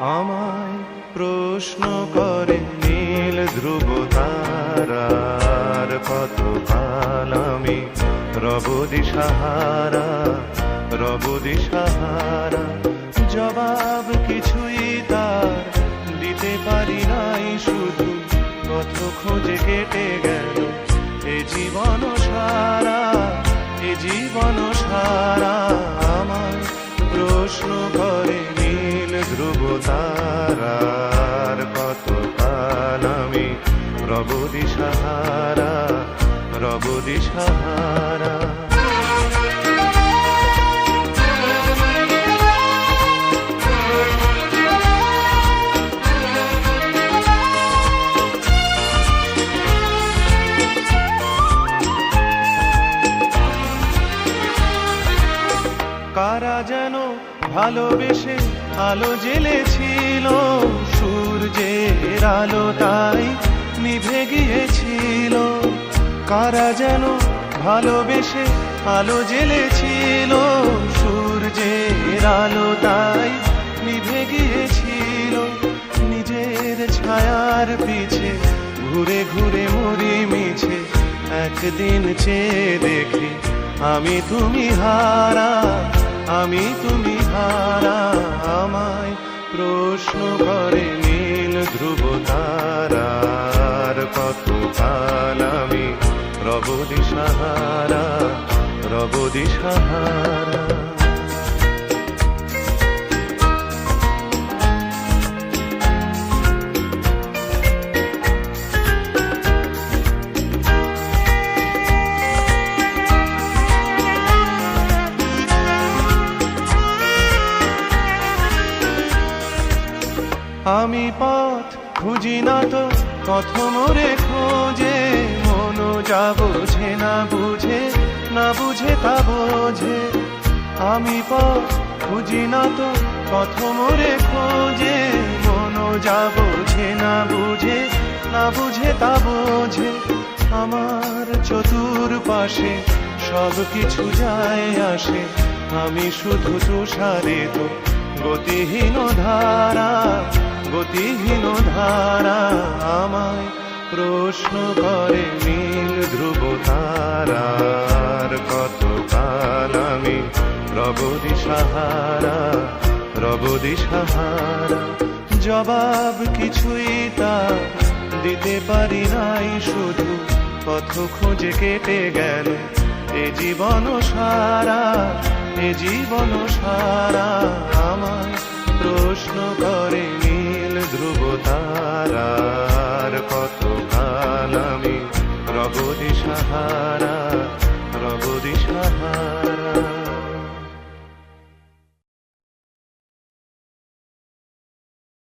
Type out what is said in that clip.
আমায় প্রশ্ন করে নীল ধ্রুব তারার কতকাল আমি রব দিশাহারা, রব দিশাহারা। জবাব কিছুই তার দিতে পারি নাই, শুধু পথ খোঁজে কেটে গেল এ জীবন সারা, এ জীবন সারা। আমায় প্রশ্ন করে নীল ধ্রুব তারার কতকাল আমি রব দিশাহারা, রব দিশাহারা। কারা যেন ভালোবেসে আলো জ্বেলেছিল, সূর্যের আলো তাই নিভে গিয়েছিল। কারা যেন ভালোবেসে আলো জ্বেলেছিল, সূর্যের আলো তাই নিভে গিয়েছিল। নিজের ছায়ার পিছে ঘুরে ঘুরে মরি মিছে, একদিন চেয়ে দেখি আমি তুমি হারা, আমি তুমি হারা। আমায় প্রশ্ন করে নীল ধ্রুব তারার কতকাল আমি রব দিশাহারা, রব দিশাহারা। আমি পথ খুঁজি না তো পথ মোরে খোঁজে, মন যা বোঝে না বুঝে, না বুঝে তা বোঝে। আমি পথ খুঁজি না তো পথ মোরে খোঁজে, মন যা বোঝে না বুঝে, না বুঝে তা বোঝে। আমার চতুর পাশে সব কিছু যায় আসে, আমি শুধু তুষারে তো গতিহীন ধারা, গতিহীন ধারা। আমায় প্রশ্ন করে নীল ধ্রুব তারার কতকাল আমি রব দিশাহারা, রব দিশাহারা। জবাব কিছুই তার দিতে পারি নাই, শুধু পথ খুঁজে কেটে গেল এ জীবন সারা, এ জীবন সারা। আমায় প্রশ্ন করে নীল ধ্রুব তারার কতকাল আমি রব দিশাহারা,